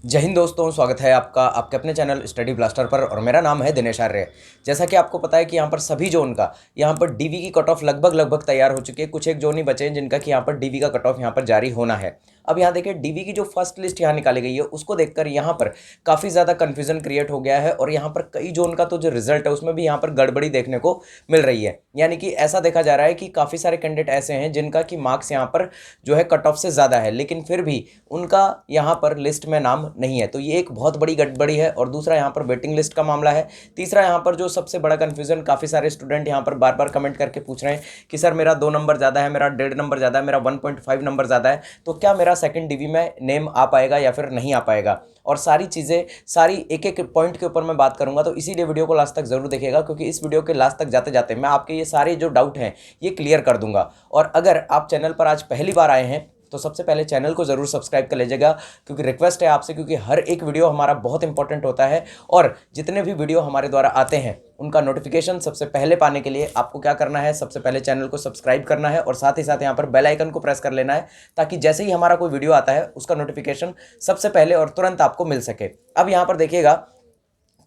जय हिंद दोस्तों, स्वागत है आपका आपके अपने चैनल स्टडी ब्लास्टर पर और मेरा नाम है दिनेश आर्य। जैसा कि आपको पता है कि यहाँ पर सभी जोन का यहाँ पर डीवी की कट ऑफ लगभग तैयार हो चुकी है। कुछ एक जोन ही बचे हैं जिनका कि यहाँ पर डीवी का कट ऑफ यहाँ पर जारी होना है। अब यहाँ देखिए डीवी की जो फर्स्ट लिस्ट यहाँ निकाली गई है उसको देखकर यहाँ पर काफ़ी ज़्यादा कन्फ्यूजन क्रिएट हो गया है और यहाँ पर कई जोन का तो जो रिजल्ट है उसमें भी यहाँ पर गड़बड़ी देखने को मिल रही है। यानी कि ऐसा देखा जा रहा है कि काफ़ी सारे कैंडिडेट ऐसे हैं जिनका कि मार्क्स यहाँ पर जो है कट ऑफ से ज़्यादा है, लेकिन फिर भी उनका यहाँ पर लिस्ट में नाम नहीं है। तो ये एक बहुत बड़ी गड़बड़ी है। और दूसरा यहाँ पर वेटिंग लिस्ट का मामला है। तीसरा यहाँ पर जो सबसे बड़ा कन्फ्यूजन, काफ़ी सारे स्टूडेंट यहाँ पर बार बार कमेंट करके पूछ रहे हैं कि सर मेरा 2 नंबर ज़्यादा है, मेरा 1.5 नंबर ज़्यादा है, मेरा 1.5 नंबर ज़्यादा है, तो क्या मेरा सेकंड डीवी में नेम आ पाएगा या फिर नहीं आ पाएगा। और सारी चीज़ें सारी एक एक पॉइंट के ऊपर मैं बात करूंगा, तो इसीलिए वीडियो को लास्ट तक जरूर देखिएगा, क्योंकि इस वीडियो के लास्ट तक जाते जाते मैं आपके ये सारे जो डाउट हैं ये क्लियर कर दूंगा। और अगर आप चैनल पर आज पहली बार आए हैं तो सबसे पहले चैनल को जरूर सब्सक्राइब कर लीजिएगा, क्योंकि रिक्वेस्ट है आपसे, क्योंकि हर एक वीडियो हमारा बहुत इंपॉर्टेंट होता है। और जितने भी वीडियो हमारे द्वारा आते हैं उनका नोटिफिकेशन सबसे पहले पाने के लिए आपको क्या करना है, सबसे पहले चैनल को सब्सक्राइब करना है और साथ ही साथ यहाँ पर बेल आइकन को प्रेस कर लेना है, ताकि जैसे ही हमारा कोई वीडियो आता है उसका नोटिफिकेशन सबसे पहले और तुरंत आपको मिल सके। अब यहाँ पर देखिएगा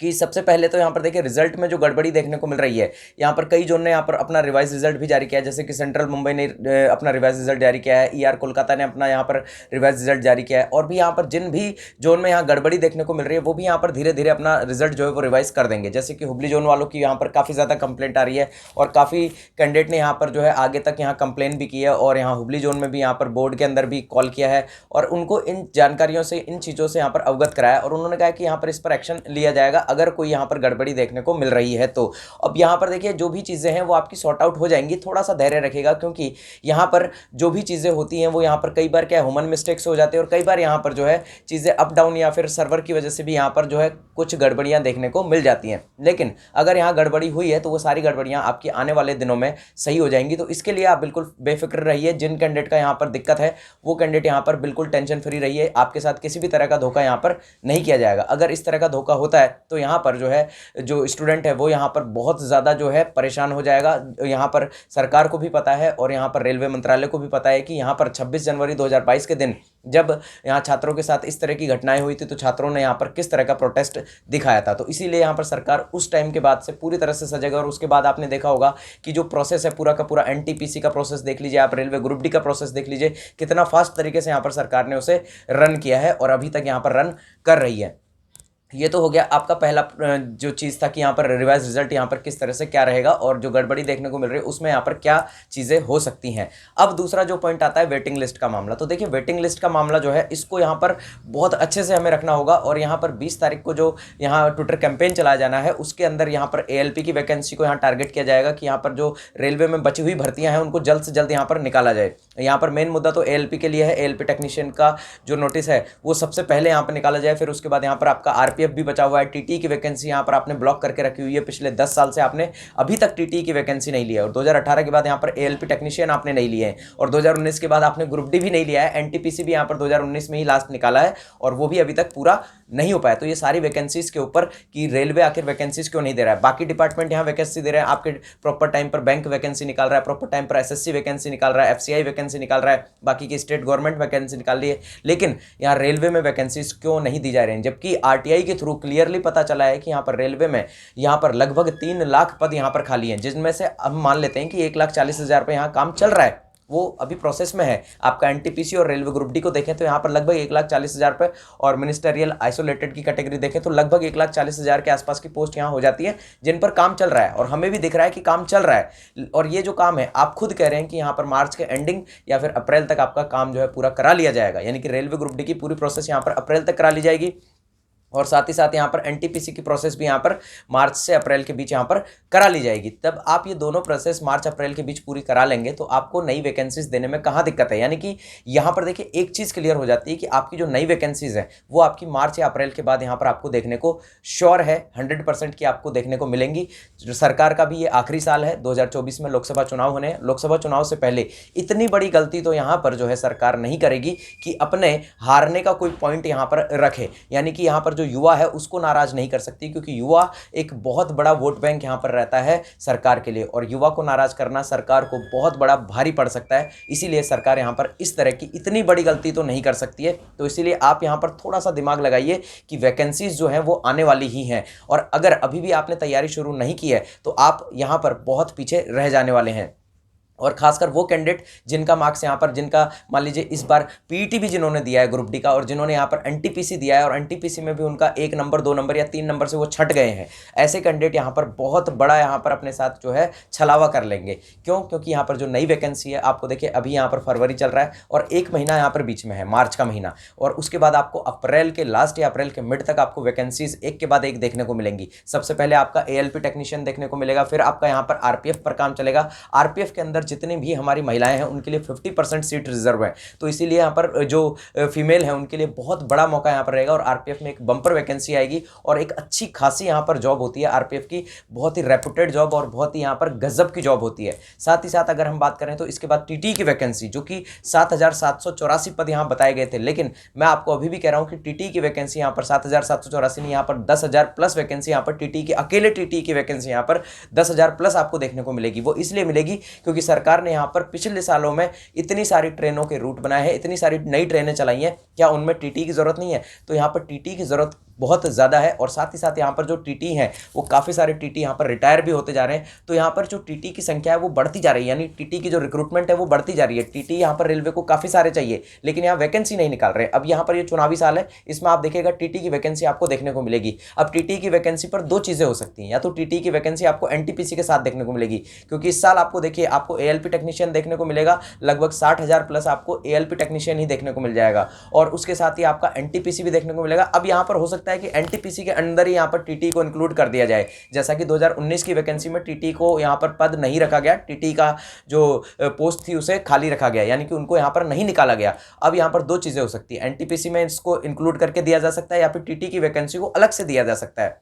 कि सबसे पहले तो यहाँ पर देखिए रिजल्ट में जो गड़बड़ी देखने को मिल रही है, यहाँ पर कई जोन ने यहाँ पर अपना रिवाइज रिजल्ट भी जारी किया है। जैसे कि सेंट्रल मुंबई ने अपना रिवाइज रिजल्ट जारी किया है, ईआर कोलकाता ने अपना यहाँ पर रिवाइज रिजल्ट जारी किया है। और भी यहाँ पर जिन भी जोन में यहाँ गड़बड़ी देखने को मिल रही है वो भी यहाँ पर धीरे धीरे अपना रिजल्ट जो है वो रिवाइज कर देंगे। जैसे कि हुबली जोन वालों की यहाँ पर काफ़ी ज़्यादा कंप्लेंट आ रही है और काफ़ी कैंडिडेट ने यहाँ पर जो है आगे तक यहाँ कंप्लेन भी की है और यहाँ हुबली जोन में भी यहाँ पर बोर्ड के अंदर भी कॉल किया है और उनको इन जानकारियों से, इन चीज़ों से यहाँ पर अवगत कराया और उन्होंने कहा कि यहाँ पर इस पर एक्शन लिया जाएगा अगर कोई यहाँ पर गड़बड़ी देखने को मिल रही है तो। अब यहाँ पर देखिए जो भी चीज़ें हैं वो आपकी सॉर्ट आउट हो जाएंगी, थोड़ा सा धैर्य रखिएगा, क्योंकि यहाँ पर जो भी चीज़ें होती हैं वो यहाँ पर कई बार क्या ह्यूमन मिस्टेक्स हो जाते हैं और कई बार यहाँ पर जो है चीज़ें अप डाउन या फिर सर्वर की वजह से भी यहाँ पर जो है कुछ गड़बड़ियाँ देखने को मिल जाती हैं। लेकिन अगर यहाँ गड़बड़ी हुई है तो वो सारी गड़बड़ियाँ आपकी आने वाले दिनों में सही हो जाएंगी। तो इसके लिए आप बिल्कुल बेफिक्र रहिए। जिन कैंडिडेट का यहाँ पर दिक्कत है वो कैंडिडेट यहाँ पर बिल्कुल टेंशन फ्री रहिए। आपके साथ किसी भी तरह का धोखा यहाँ पर नहीं किया जाएगा। अगर इस तरह का धोखा होता है तो यहाँ पर जो है जो स्टूडेंट है वो यहाँ पर बहुत ज़्यादा जो है परेशान हो जाएगा। यहाँ पर सरकार को भी पता है और यहाँ पर रेलवे मंत्रालय को भी पता है कि यहाँ पर 26 जनवरी 2022 के दिन जब यहाँ छात्रों के साथ इस तरह की घटनाएं हुई थी तो छात्रों ने यहाँ पर किस तरह का प्रोटेस्ट दिखाया था। तो इसीलिए यहाँ पर सरकार उस टाइम के बाद से पूरी तरह से सजग है। और उसके बाद आपने देखा होगा कि जो प्रोसेस है पूरा का पूरा एनटीपीसी का प्रोसेस देख लीजिए, आप रेलवे ग्रुप डी का प्रोसेस देख लीजिए, कितना फास्ट तरीके से यहाँ पर सरकार ने उसे रन किया है और अभी तक यहाँ पर रन कर रही है। ये तो हो गया आपका पहला जो चीज़ था कि यहाँ पर रिवाइज रिजल्ट यहाँ पर किस तरह से क्या रहेगा और जो गड़बड़ी देखने को मिल रही है उसमें यहाँ पर क्या चीज़ें हो सकती हैं। अब दूसरा जो पॉइंट आता है वेटिंग लिस्ट का मामला। तो देखिए वेटिंग लिस्ट का मामला जो है इसको यहाँ पर बहुत अच्छे से हमें रखना होगा और यहाँ पर 20 तारीख को जो यहाँ ट्विटर कैंपेन चलाया जाना है उसके अंदर यहाँ पर एएलपी की वैकेंसी को यहाँ टारगेट किया जाएगा कि यहाँ पर जो रेलवे में बची हुई भर्तियाँ हैं उनको जल्द से जल्द यहाँ पर निकाला जाए। यहाँ पर मेन मुद्दा तो एएलपी के लिए है। एएलपी टेक्नीशियन का जो नोटिस है वो सबसे पहले यहाँ पर निकाला जाए, फिर उसके बाद यहाँ पर आपका आरपीएफ भी बचा हुआ है। टीटी की वैकेंसी यहाँ पर आपने ब्लॉक करके रखी हुई है, पिछले 10 साल से आपने अभी तक टीटी की वैकेंसी नहीं लिया है और 2018 के बाद यहाँ पर एएलपी टेक्नीशियन आपने नहीं लिए हैं और 2019 के बाद आपने ग्रुप डी भी नहीं लिया है। एनटीपीसी भी यहाँ पर 2019 में ही लास्ट निकाला है और वो भी अभी तक पूरा नहीं हो पाया। तो ये सारी वैकेंसीज के ऊपर कि रेलवे आखिर वैकेंसीज क्यों नहीं दे रहा है। बाकी डिपार्टमेंट यहाँ वैकेंसी दे रहे हैं, आपके प्रॉपर टाइम पर बैंक वैकेंसी निकाल रहा है, प्रॉपर टाइम पर एसएससी वैकेंसी निकाल रहा है, एफसीआई वैकेंसी निकाल रहा है, बाकी की स्टेट गवर्नमेंट वैकेंसी निकाल रही है, लेकिन यहाँ रेलवे में वैकेंसीज क्यों नहीं दी जा रही हैं। जबकि आरटीआई के थ्रू क्लियरली पता चला है कि यहाँ पर रेलवे में यहाँ पर लगभग 3 लाख पद यहाँ पर खाली हैं, जिनमें से अब मान लेते हैं कि 1,40,000 पे यहाँ काम चल रहा है, वो अभी प्रोसेस में है। आपका एनटीपीसी और रेलवे ग्रुप डी को देखें तो यहाँ पर लगभग 1,40,000 पे और मिनिस्टरियल आइसोलेटेड की कैटेगरी देखें तो लगभग 1,40,000 के आसपास की पोस्ट यहाँ हो जाती है जिन पर काम चल रहा है और हमें भी दिख रहा है कि काम चल रहा है। और ये जो काम है आप खुद कह रहे हैं कि यहाँ पर मार्च के एंडिंग या फिर अप्रैल तक आपका काम जो है पूरा करा लिया जाएगा, यानी कि रेलवे ग्रुप डी की पूरी प्रोसेस यहाँ पर अप्रैल तक करा ली जाएगी और साथ ही साथ यहाँ पर एनटीपीसी की प्रोसेस भी यहाँ पर मार्च से अप्रैल के बीच यहाँ पर करा ली जाएगी। तब आप ये दोनों प्रोसेस मार्च अप्रैल के बीच पूरी करा लेंगे तो आपको नई वैकेंसीज देने में कहाँ दिक्कत है। यानी कि यहाँ पर देखिए एक चीज़ क्लियर हो जाती है कि आपकी जो नई वैकेंसीज हैं वो आपकी मार्च या अप्रैल के बाद यहाँ पर आपको देखने को श्योर है 100% की आपको देखने को मिलेंगी। जो सरकार का भी ये आखिरी साल है, 2024 में लोकसभा चुनाव होने, लोकसभा चुनाव से पहले इतनी बड़ी गलती तो यहाँ पर जो है सरकार नहीं करेगी कि अपने हारने का कोई पॉइंट यहाँ पर रखे। यानी कि यहाँ पर जो युवा है उसको नाराज नहीं कर सकती, क्योंकि युवा एक बहुत बड़ा वोट बैंक यहाँ पर रहता है सरकार के लिए, और युवा को नाराज करना सरकार को बहुत बड़ा भारी पड़ सकता है। इसीलिए सरकार यहाँ पर इस तरह की इतनी बड़ी गलती तो नहीं कर सकती है। तो इसीलिए आप यहाँ पर थोड़ा सा दिमाग लगाइए कि वैकेंसीज जो हैं वो आने वाली ही हैं, और अगर अभी भी आपने तैयारी शुरू नहीं की है तो आप यहाँ पर बहुत पीछे रह जाने वाले हैं। और खासकर वो कैंडिडेट जिनका मार्क्स यहाँ पर, जिनका मान लीजिए इस बार पीईटी भी जिन्होंने दिया है ग्रुप डी का, और जिन्होंने यहाँ पर एनटीपीसी दिया है और एनटीपीसी में भी उनका 1 नंबर 2 नंबर या 3 नंबर से वो छट गए हैं, ऐसे कैंडिडेट यहाँ पर बहुत बड़ा यहाँ पर अपने साथ जो है छलावा कर लेंगे। क्यों? क्योंकि यहाँ पर जो नई वैकेंसी है, आपको देखिए अभी यहाँ पर फरवरी चल रहा है और 1 महीना यहाँ पर बीच में है, मार्च का महीना, और उसके बाद आपको अप्रैल के लास्ट या अप्रैल के मिड तक आपको वैकेंसीज एक के बाद एक देखने को मिलेंगी। सबसे पहले आपका एएलपी टेक्नीशियन देखने को मिलेगा, फिर आपका यहाँ पर आरपीएफ पर काम चलेगा। आरपीएफ के अंदर जितनी भी हमारी महिलाएं हैं उनके लिए 50% सीट रिजर्व है, तो इसीलिए यहाँ पर जो फीमेल है उनके लिए बहुत बड़ा मौका यहाँ पर रहेगा, और आरपीएफ में एक बम्पर वैकेंसी आएगी और एक अच्छी खासी यहाँ पर जॉब होती है आरपीएफ की, बहुत ही रेपुटेड जॉब और बहुत ही यहाँ पर गजब की जॉब होती है। साथ ही साथ अगर हम बात करें तो इसके बाद टीटी की वैकेंसी, जो कि 7,784 पद यहाँ बताए गए थे, लेकिन मैं आपको अभी भी कह रहा हूँ कि टीटी की वैकेंसी यहाँ पर 7,784 नहीं, यहाँ पर 10,000 प्लस वैकेंसी यहाँ पर टीटी की, अकेले टीटी की वैकेंसी यहाँ पर 10,000 प्लस आपको देखने को मिलेगी। वो इसलिए मिलेगी क्योंकि सरकार ने यहाँ पर पिछले सालों में इतनी सारी ट्रेनों के रूट बनाए हैं, इतनी सारी नई ट्रेनें चलाई हैं, क्या उनमें टीटी की जरूरत नहीं है? तो यहाँ पर टीटी की जरूरत बहुत ज़्यादा है। और साथ ही साथ यहाँ पर जो टीटी हैं वो काफ़ी सारे टीटी यहाँ पर रिटायर भी होते जा रहे हैं, तो यहाँ पर जो टीटी की संख्या है वो बढ़ती जा रही है, यानी टीटी की जो रिक्रूटमेंट है वो बढ़ती जा रही है। टीटी यहाँ पर रेलवे को काफ़ी सारे चाहिए, लेकिन यहाँ वैकेंसी नहीं निकाल रहे। अब यहाँ पर ये चुनावी साल है, इसमें आप देखिएगा टीटी की वैकेंसी आपको देखने को मिलेगी। अब टीटी की वैकेंसी पर 2 चीज़ें हो सकती हैं, या तो टीटी की वैकेंसी आपको एनटीपीसी के साथ देखने को मिलेगी, क्योंकि इस साल आपको देखिए आपको एएलपी टेक्नीशियन देखने को मिलेगा, लगभग 60,000 प्लस आपको एएलपी टेक्नीशियन ही देखने को मिल जाएगा, और उसके साथ ही आपका एनटीपीसी भी देखने को मिलेगा। अब यहाँ पर हो सकता है कि एनटीपीसी के अंदर ही यहाँ पर टीटी को इंक्लूड कर दिया जाए, जैसा कि 2019 की वैकेंसी में टीटी को यहाँ पर पद नहीं रखा गया, टीटी का जो पोस्ट थी उसे खाली रखा गया, यानी कि उनको यहाँ पर नहीं निकाला गया। अब यहाँ पर 2 चीज़ें हो सकती है, एनटीपीसी में इसको इंक्लूड करके दिया जा सकता है, या फिर टीटी की वैकेंसी को अलग से दिया जा सकता है।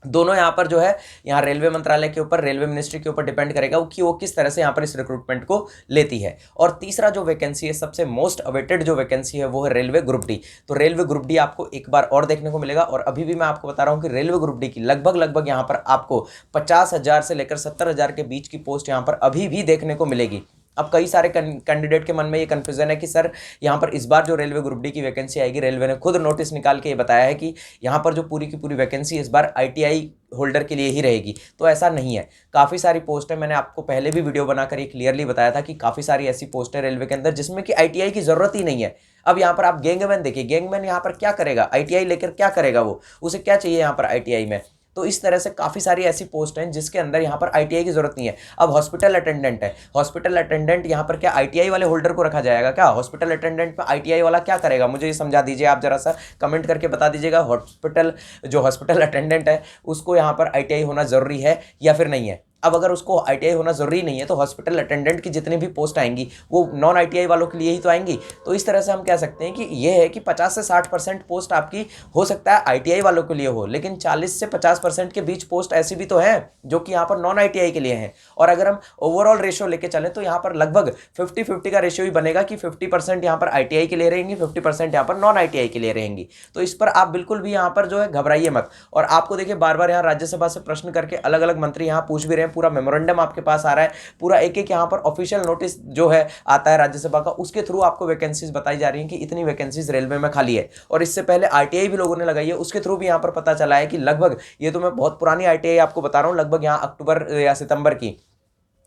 दोनों यहाँ पर जो है, यहाँ रेलवे मंत्रालय के ऊपर, रेलवे मिनिस्ट्री के ऊपर डिपेंड करेगा कि वो किस तरह से यहाँ पर इस रिक्रूटमेंट को लेती है। और तीसरा जो वैकेंसी है, सबसे मोस्ट अवेटेड जो वैकेंसी है, वो है रेलवे ग्रुप डी। तो रेलवे ग्रुप डी आपको एक बार और देखने को मिलेगा, और अभी भी मैं आपको बता रहा हूँ कि रेलवे ग्रुप डी की लगभग यहाँ पर आपको 50,000 से लेकर 70,000 के बीच की पोस्ट यहाँ पर अभी भी देखने को मिलेगी। अब कई सारे कैंडिडेट के मन में ये कन्फ्यूजन है कि सर यहाँ पर इस बार जो रेलवे ग्रुप डी की वैकेंसी आएगी, रेलवे ने खुद नोटिस निकाल के ये बताया है कि यहाँ पर जो पूरी की पूरी वैकेंसी इस बार आईटीआई होल्डर के लिए ही रहेगी। तो ऐसा नहीं है, काफ़ी सारी पोस्ट है, मैंने आपको पहले भी वीडियो बनाकर ये क्लियरली बताया था कि काफ़ी सारी ऐसी पोस्ट है रेलवे के अंदर जिसमें कि आईटीआई की ज़रूरत ही नहीं है। अब यहाँ पर आप गैंगमैन देखिए, गैंगमैन यहाँ पर क्या करेगा? आईटीआई लेकर क्या करेगा? वो उसे क्या चाहिए यहाँ पर आईटीआई में? तो इस तरह से काफ़ी सारी ऐसी पोस्ट हैं जिसके अंदर यहाँ पर आईटीआई की जरूरत नहीं है। अब हॉस्पिटल अटेंडेंट है, हॉस्पिटल अटेंडेंट यहाँ पर क्या आईटीआई वाले होल्डर को रखा जाएगा क्या? हॉस्पिटल अटेंडेंट में आईटीआई वाला क्या करेगा? मुझे ये समझा दीजिए, आप जरा सा कमेंट करके बता दीजिएगा। हॉस्पिटल अटेंडेंट है उसको यहाँ पर आईटीआई होना जरूरी है या फिर नहीं है? अब अगर उसको आईटीआई होना ज़रूरी नहीं है तो हॉस्पिटल अटेंडेंट की जितनी भी पोस्ट आएंगी वो नॉन आईटीआई वालों के लिए ही तो आएंगी। तो इस तरह से हम कह सकते हैं कि ये है कि 50 से 60% पोस्ट आपकी हो सकता है आईटीआई वालों के लिए हो, लेकिन 40 से 50% के बीच पोस्ट ऐसी भी तो हैं जो कि यहाँ पर नॉन आईटीआई के लिए हैं। और अगर हम ओवरऑल रेशियो लेके चलें तो यहाँ पर लगभग 50-50 का रेशियो ही बनेगा कि 50% यहाँ पर आईटीआई के लिए रहेंगी, 50% यहाँ पर नॉन आईटीआई के लिए रहेंगी। तो इस पर आप बिल्कुल भी यहाँ पर जो है घबराइए मत। और आपको देखिए बार बार यहाँ राज्यसभा से प्रश्न करके अलग अलग मंत्री यहाँ पूछ भी रहे हैं, पूरा मेमोरेंडम आपके पास आ रहा है, पूरा एक एक यहाँ पर ऑफिशियल नोटिस जो है आता है राज्यसभा का, उसके थ्रू आपको वैकेंसीज बताई जा रही हैं कि इतनी वैकेंसीज रेलवे में खाली है। और इससे पहले आईटीआई भी लोगों ने लगाई है, उसके थ्रू भी यहाँ पर पता चला है कि लगभग, ये तो मैं बहुत पुरानी आईटीआई आपको बता रहा हूँ, लगभग यहाँ अक्टूबर या सितंबर की,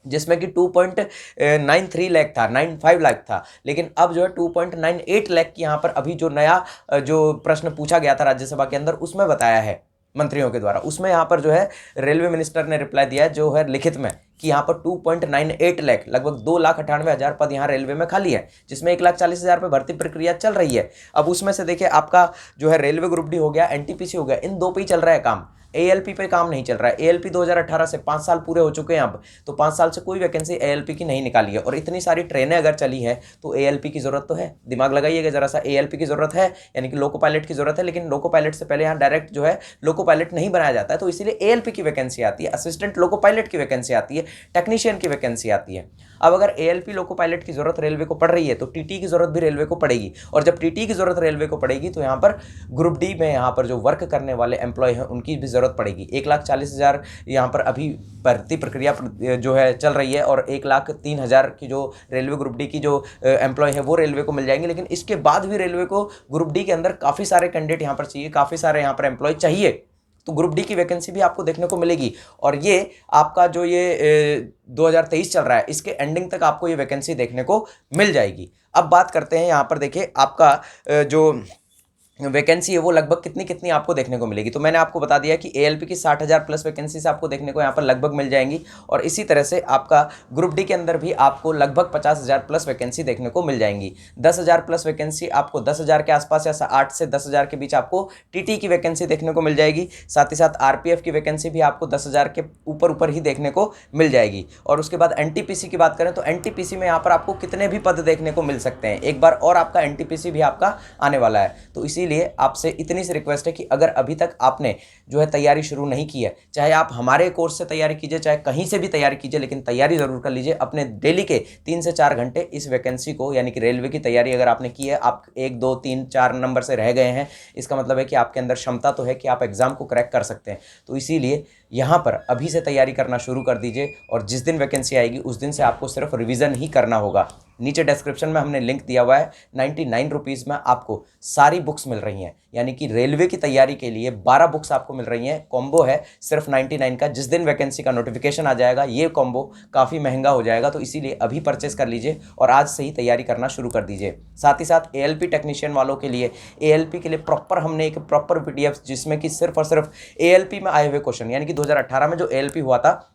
जिसमें कि 2.93 लाख था, 95 लाख था, लेकिन अब जो है 2.98 लाख की यहाँ पर अभी जो नया जो प्रश्न पूछा गया था राज्यसभा के अंदर उसमें बताया है मंत्रियों के द्वारा। उसमें यहाँ पर जो है रेलवे मिनिस्टर ने रिप्लाई दिया है जो है लिखित में कि यहाँ पर 2.98 लाख, लगभग 2,98,000 पद यहाँ रेलवे में खाली है, जिसमें 1,40,000 पे भर्ती प्रक्रिया चल रही है। अब उसमें से देखिए आपका जो है रेलवे ग्रुप डी हो गया, एनटीपीसी हो गया, इन 2 पे ही चल रहा है काम। एएलपी पे काम नहीं चल रहा है। एएलपी 2018 से 5 साल पूरे हो चुके हैं अब, तो 5 साल से कोई वैकेंसी एएलपी की नहीं निकाली है। और इतनी सारी ट्रेनें अगर चली है तो एएलपी की जरूरत तो है, दिमाग लगाइएगा जरा सा, एएलपी की जरूरत है, यानी कि लोको पायलट की जरूरत है। लेकिन लोको पायलट से पहले यहाँ डायरेक्ट जो है लोको पायलट नहीं बनाया जाता है, तो इसीलिए एएलपी की वैकेंसी आती है, असिस्टेंट लोको पायलट की वैकेंसी आती है, टेक्नीशियन की वैकेंसी आती है। अब अगर एएलपी लोको पायलट की जरूरत रेलवे को पड़ रही है तो टीटी की जरूरत भी रेलवे को पड़ेगी, और जब टीटी की जरूरत रेलवे को पड़ेगी तो यहाँ पर ग्रुप डी में यहाँ पर जो वर्क करने वाले एम्प्लॉय हैं उनकी भी जरूरत पड़ेगी। 1,40,000 यहाँ पर अभी भर्ती प्रक्रिया जो है चल रही है, और 1,03,000 की जो रेलवे ग्रुप डी की जो एम्प्लॉय है वो रेलवे को मिल जाएंगे। लेकिन इसके बाद भी रेलवे को ग्रुप डी के अंदर काफ़ी सारे कैंडिडेट यहाँ पर चाहिए, काफ़ी सारे यहाँ पर एम्प्लॉय चाहिए, तो ग्रुप डी की वैकेंसी भी आपको देखने को मिलेगी। और ये आपका जो ये 2023 चल रहा है, इसके एंडिंग तक आपको ये वैकेंसी देखने को मिल जाएगी। अब बात करते हैं यहाँ पर, देखिए आपका जो वैकेंसी है वो लगभग कितनी कितनी आपको देखने को मिलेगी। तो मैंने आपको बता दिया कि एएलपी की 60,000 प्लस वैकेंसी से आपको देखने को यहाँ पर लगभग मिल जाएंगी, और इसी तरह से आपका ग्रुप डी के अंदर भी आपको लगभग 50,000 प्लस वैकेंसी देखने को मिल जाएंगी। 10,000 प्लस वैकेंसी आपको 10,000 के आसपास या 8 से 10,000 के बीच आपको टीटी की वैकेंसी देखने को मिल जाएगी। साथ ही साथ आरपीएफ की वैकेंसी भी आपको 10,000 के ऊपर ही देखने को मिल जाएगी। और उसके बाद एनटीपीसी की बात करें तो एनटीपीसी में यहाँ पर आपको कितने भी पद देखने को मिल सकते हैं, एक बार और आपका एनटीपीसी भी आपका आने वाला है। तो इसीलिए आपसे इतनी सी रिक्वेस्ट है कि अगर अभी तक आपने जो है तैयारी शुरू नहीं की है, चाहे आप हमारे कोर्स से तैयारी कीजिए, चाहे कहीं से भी तैयारी कीजिए, लेकिन तैयारी जरूर कर लीजिए। अपने डेली के 3 से 4 घंटे इस वैकेंसी को, यानी कि रेलवे की तैयारी अगर आपने की है, आप 1, 2, 3, 4 नंबर से रह गए हैं, इसका मतलब है कि आपके अंदर क्षमता तो है कि आप एग्जाम को क्रैक कर सकते हैं। तो इसीलिए यहाँ पर अभी से तैयारी करना शुरू कर दीजिए, और जिस दिन वैकेंसी आएगी उस दिन से आपको सिर्फ रिवीजन ही करना होगा। नीचे डिस्क्रिप्शन में हमने लिंक दिया हुआ है, 99 रुपीज़ में आपको सारी बुक्स मिल रही हैं, यानी कि रेलवे की तैयारी के लिए 12 बुक्स आपको मिल रही हैं। कॉम्बो है सिर्फ 99 का। जिस दिन वैकेंसी का नोटिफिकेशन आ जाएगा ये कॉम्बो काफ़ी महंगा हो जाएगा, तो इसीलिए अभी परचेस कर लीजिए और आज से ही तैयारी करना शुरू कर दीजिए। साथ ही साथ एएलपी टेक्नीशियन वालों के लिए, एएलपी के लिए प्रॉपर हमने एक प्रॉपर पीडीएफ, जिसमें कि सिर्फ और सिर्फ एएलपी में आए हुए क्वेश्चन, यानी कि 2018 में जो एएलपी हुआ था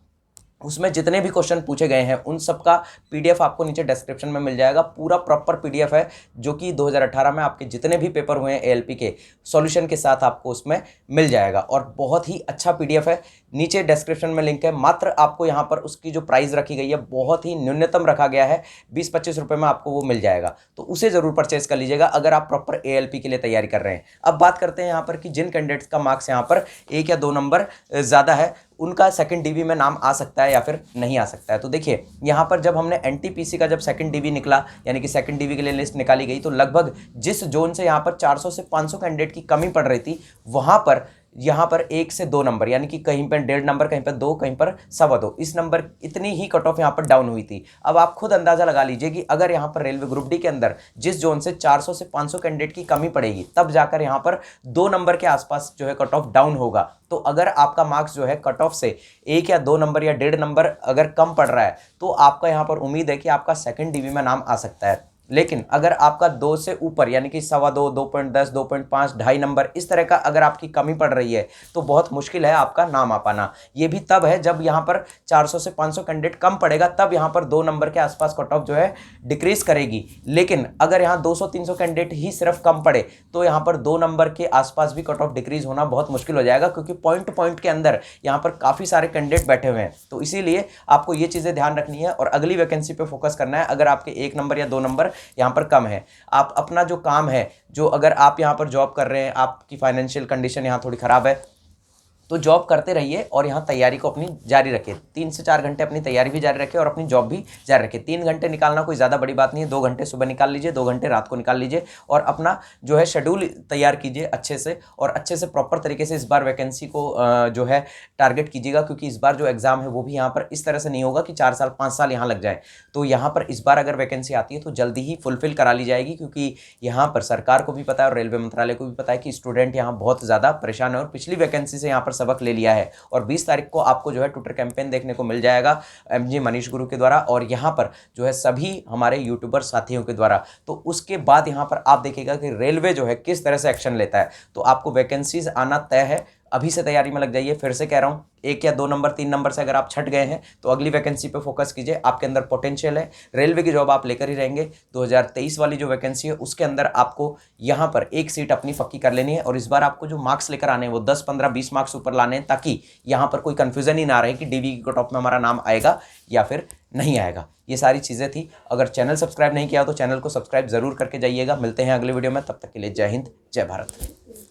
उसमें जितने भी क्वेश्चन पूछे गए हैं उन सब का पीडीएफ आपको नीचे डिस्क्रिप्शन में मिल जाएगा। पूरा प्रॉपर पीडीएफ है, जो कि 2018 में आपके जितने भी पेपर हुए हैं एएलपी के सॉल्यूशन के साथ आपको उसमें मिल जाएगा, और बहुत ही अच्छा पीडीएफ है। नीचे डिस्क्रिप्शन में लिंक है। मात्र आपको यहाँ पर उसकी जो प्राइस रखी गई है बहुत ही न्यूनतम रखा गया है, 20-25 रुपये में आपको वो मिल जाएगा, तो उसे ज़रूर परचेज कर लीजिएगा अगर आप प्रॉपर एएलपी के लिए तैयारी कर रहे हैं। अब बात करते हैं यहाँ पर कि जिन कैंडिडेट्स का मार्क्स यहाँ पर 1 या 2 नंबर ज़्यादा है उनका सेकंड डीवी में नाम आ सकता है या फिर नहीं आ सकता है। तो देखिए यहाँ पर जब हमने एनटीपीसी का जब सेकंड डीवी निकला, यानी कि सेकंड डीवी के लिए लिस्ट निकाली गई, तो लगभग जिस जोन से यहाँ पर 400 से 500 कैंडिडेट की कमी पड़ रही थी, वहाँ पर यहाँ पर 1 से 2 नंबर, यानी कि कहीं पर 1.5 नंबर, कहीं पर 2, कहीं पर 2.25, इस नंबर इतनी ही कट ऑफ यहाँ पर डाउन हुई थी। अब आप खुद अंदाजा लगा लीजिए कि अगर यहाँ पर रेलवे ग्रुप डी के अंदर जिस जोन से 400 से 500 कैंडिडेट की कमी पड़ेगी, तब जाकर यहाँ पर 2 नंबर के आसपास जो है कट ऑफ डाउन होगा। तो अगर आपका मार्क्स जो है कट ऑफ से 1 या 2 नंबर या 1.5 नंबर अगर कम पड़ रहा है, तो आपका यहाँ पर उम्मीद है कि आपका सेकंड डीवी में नाम आ सकता है। लेकिन अगर आपका 2 से ऊपर, यानी कि 2.25, 2.10, 2.5, 2.5 नंबर, इस तरह का अगर आपकी कमी पड़ रही है, तो बहुत मुश्किल है आपका नाम आ पाना। ये भी तब है जब यहाँ पर 400 से 500 कैंडिडेट कम पड़ेगा, तब यहाँ पर 2 नंबर के आसपास कट ऑफ जो है डिक्रीज करेगी। लेकिन अगर यहाँ 200-300 कैंडिडेट ही सिर्फ कम पड़े, तो यहाँ पर 2 नंबर के आसपास भी कट ऑफ डिक्रीज होना बहुत मुश्किल हो जाएगा, क्योंकि पॉइंट के अंदर यहाँ पर काफ़ी सारे कैंडिडेट बैठे हुए हैं। तो इसीलिए आपको ये चीज़ें ध्यान रखनी है और अगली वैकेंसी पे फोकस करना है। अगर आपके 1 नंबर या 2 नंबर यहाँ पर कम है, आप अपना जो काम है, जो अगर आप यहाँ पर जॉब कर रहे हैं, आपकी फाइनेंशियल कंडीशन यहाँ थोड़ी ख़राब है, तो जॉब करते रहिए और यहाँ तैयारी को अपनी जारी रखिए। 3 से 4 घंटे अपनी तैयारी भी जारी रखिए और अपनी जॉब भी जारी रखिए। 3 घंटे निकालना कोई ज़्यादा बड़ी बात नहीं है, 2 घंटे सुबह निकाल लीजिए, 2 घंटे रात को निकाल लीजिए, और अपना जो है शेड्यूल तैयार कीजिए अच्छे से, और अच्छे से प्रॉपर तरीके से इस बार वैकेंसी को जो है टारगेट कीजिएगा, क्योंकि इस बार जो एग्ज़ाम है वो भी यहाँ पर इस तरह से नहीं होगा कि 4 साल 5 साल यहाँ लग जाए। तो यहाँ पर इस बार अगर वैकेंसी आती है तो जल्दी ही फुलफिल करा ली जाएगी, क्योंकि यहाँ पर सरकार को भी पता है और रेलवे मंत्रालय को भी पता है कि स्टूडेंट यहाँ बहुत ज़्यादा परेशान है और पिछली वैकेंसी से यहाँ पर सबक ले लिया है। और 20 तारीख को आपको जो है ट्विटर कैंपेन देखने को मिल जाएगा एमजी मनीष गुरु के द्वारा, और यहाँ पर जो है सभी हमारे यूट्यूबर साथियों के द्वारा। तो उसके बाद यहाँ पर आप देखिएगा कि रेलवे जो है किस तरह से एक्शन लेता है। तो आपको वैकेंसीज आना तय है। अभी से तैयारी में लग जाइए। फिर से कह रहा हूँ, 1 या 2 नंबर 3 नंबर से अगर आप छट गए हैं तो अगली वैकेंसी पे फोकस कीजिए, आपके अंदर पोटेंशियल है। रेलवे की जॉब आप लेकर ही रहेंगे। 2023 वाली जो वैकेंसी है उसके अंदर आपको यहाँ पर एक सीट अपनी पक्की कर लेनी है, और इस बार आपको जो मार्क्स लेकर आने हैं वो 10 15 20 मार्क्स ऊपर लाने हैं, ताकि यहाँ पर कोई कंफ्यूजन ही ना रहे कि डीवी की कट ऑफ में हमारा नाम आएगा या फिर नहीं आएगा। ये सारी चीज़ें थी। अगर चैनल सब्सक्राइब नहीं किया तो चैनल को सब्सक्राइब जरूर करके जाइएगा। मिलते हैं अगले वीडियो में, तब तक के लिए जय हिंद, जय भारत।